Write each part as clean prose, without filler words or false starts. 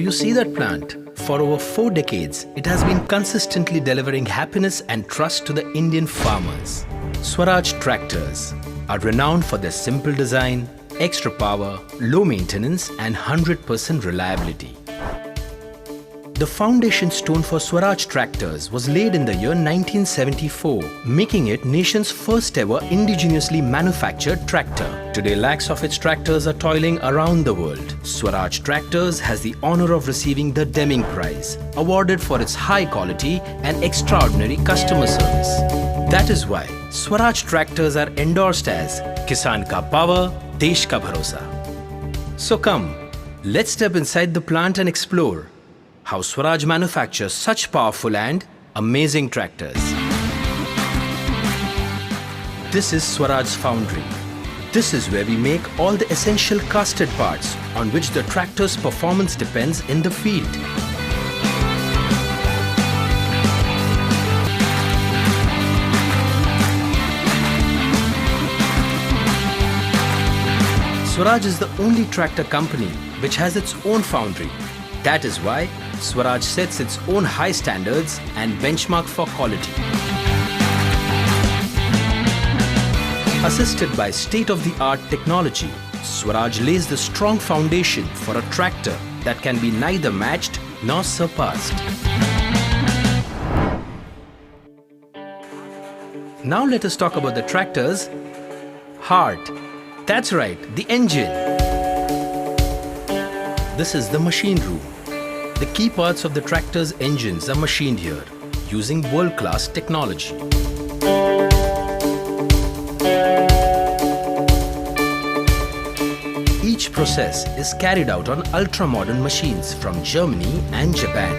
Do you see that plant? For over 4 decades, it has been consistently delivering happiness and trust to the Indian farmers. Swaraj tractors are renowned for their simple design, extra power, low maintenance and 100% reliability. The foundation stone for Swaraj tractors was laid in the year 1974, making it nation's first ever indigenously manufactured tractor. Today, lakhs of its tractors are toiling around the world. Swaraj Tractors has the honor of receiving the Deming Prize, awarded for its high quality and extraordinary customer service. That is why Swaraj Tractors are endorsed as Kisan ka power, Desh ka bharosa. So come, let's step inside the plant and explore how Swaraj manufactures such powerful and amazing tractors. This is Swaraj's Foundry. This is where we make all the essential casted parts on which the tractor's performance depends in the field. Swaraj is the only tractor company which has its own foundry. That is why Swaraj sets its own high standards and benchmark for quality. Assisted by state-of-the-art technology, Swaraj lays the strong foundation for a tractor that can be neither matched nor surpassed. Now let us talk about the tractor's heart. That's right, the engine. This is the machine room. The key parts of the tractor's engines are machined here using world-class technology. Each process is carried out on ultra-modern machines from Germany and Japan.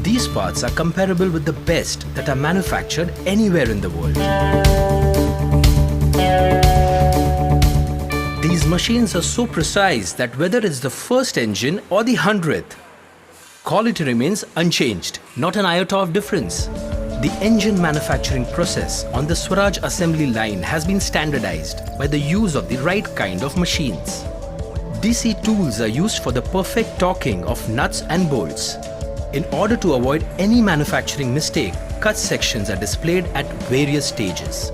These parts are comparable with the best that are manufactured anywhere in the world. These machines are so precise that whether it's the first engine or the 100th, quality remains unchanged, not an iota of difference. The engine manufacturing process on the Swaraj assembly line has been standardized by the use of the right kind of machines. DC tools are used for the perfect torquing of nuts and bolts. In order to avoid any manufacturing mistake, cut sections are displayed at various stages.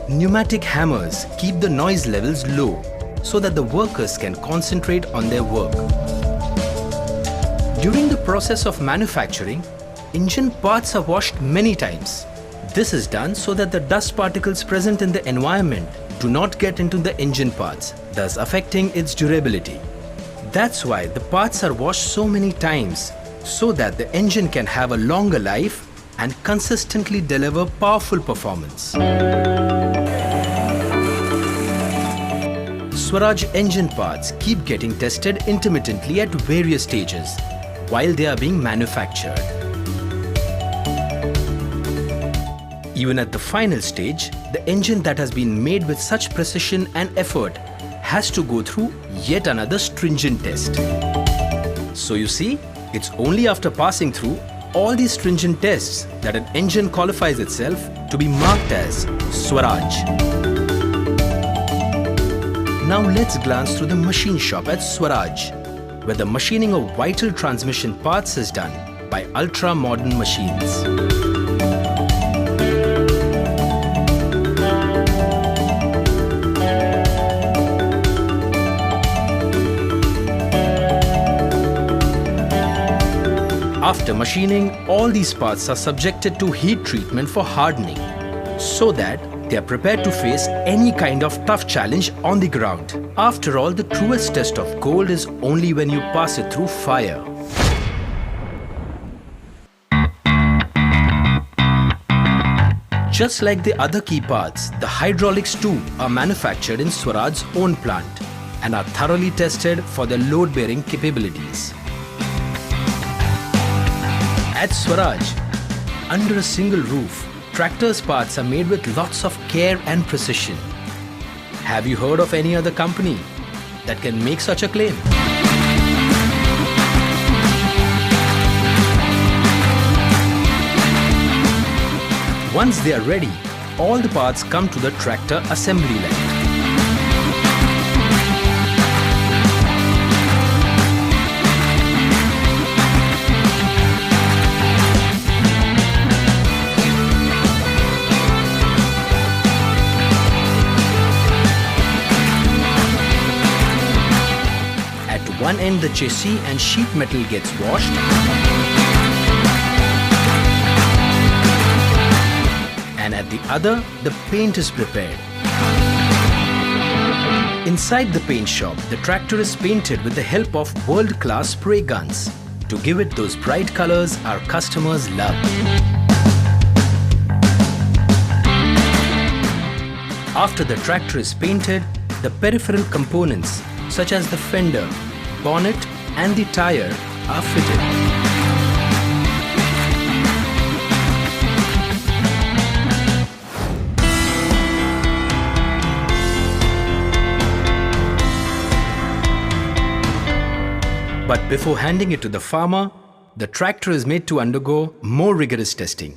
Pneumatic hammers keep the noise levels low so that the workers can concentrate on their work. During the process of manufacturing, engine parts are washed many times. This is done so that the dust particles present in the environment do not get into the engine parts, thus affecting its durability. That's why the parts are washed so many times, so that the engine can have a longer life and consistently deliver powerful performance. Swaraj engine parts keep getting tested intermittently at various stages while they are being manufactured. Even at the final stage, the engine that has been made with such precision and effort has to go through yet another stringent test. So you see, it's only after passing through all these stringent tests that an engine qualifies itself to be marked as Swaraj. Now let's glance through the machine shop at Swaraj, where the machining of vital transmission parts is done by ultra-modern machines. After machining, all these parts are subjected to heat treatment for hardening, so that they are prepared to face any kind of tough challenge on the ground. After all, the truest test of gold is only when you pass it through fire. Just like the other key parts, the hydraulics too are manufactured in Swaraj's own plant and are thoroughly tested for their load-bearing capabilities. At Swaraj, under a single roof, tractors' parts are made with lots of care and precision. Have you heard of any other company that can make such a claim? Once they are ready, all the parts come to the tractor assembly line. one end the chassis and sheet metal gets washed. And at the other, the paint is prepared. Inside the paint shop, the tractor is painted with the help of world-class spray guns to give it those bright colors our customers love. After the tractor is painted, the peripheral components such as the fender, bonnet and the tire are fitted. But before handing it to the farmer, the tractor is made to undergo more rigorous testing.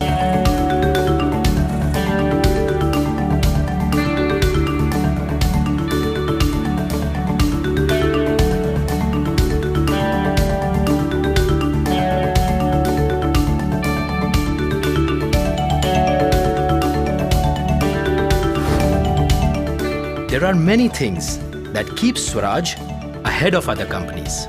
There are many things that keep Swarj ahead of other companies.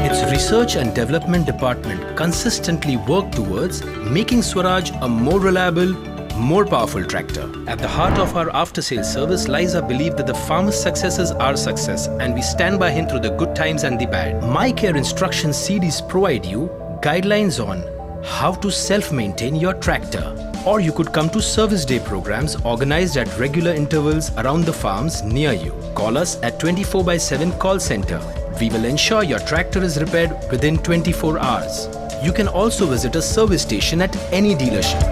Its research and development department consistently work towards making Swarj a more reliable, more powerful tractor. At the heart of our after-sales service lies our belief that the farmer's success is our success and we stand by him through the good times and the bad. My Care Instruction CDs provide you guidelines on how to self-maintain your tractor. Or you could come to service day programs organized at regular intervals around the farms near you. Call us at 24/7 call center. We will ensure your tractor is repaired within 24 hours. You can also visit a service station at any dealership.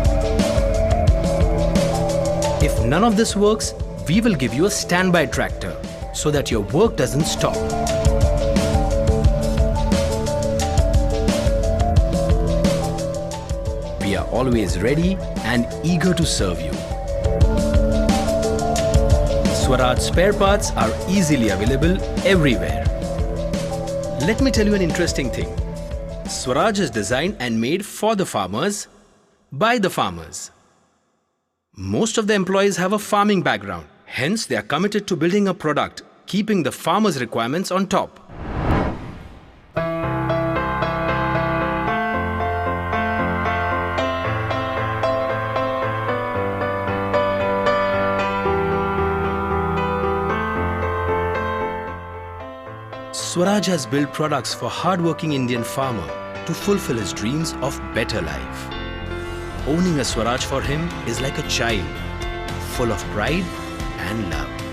If none of this works, we will give you a standby tractor so that your work doesn't stop. We are always ready and eager to serve you. Swaraj spare parts are easily available everywhere. Let me tell you an interesting thing. Swaraj is designed and made for the farmers, by the farmers. Most of the employees have a farming background. Hence, they are committed to building a product, keeping the farmers' requirements on top. Swaraj has built products for hard-working Indian farmer to fulfill his dreams of better life. Owning a Swaraj for him is like a child, full of pride and love.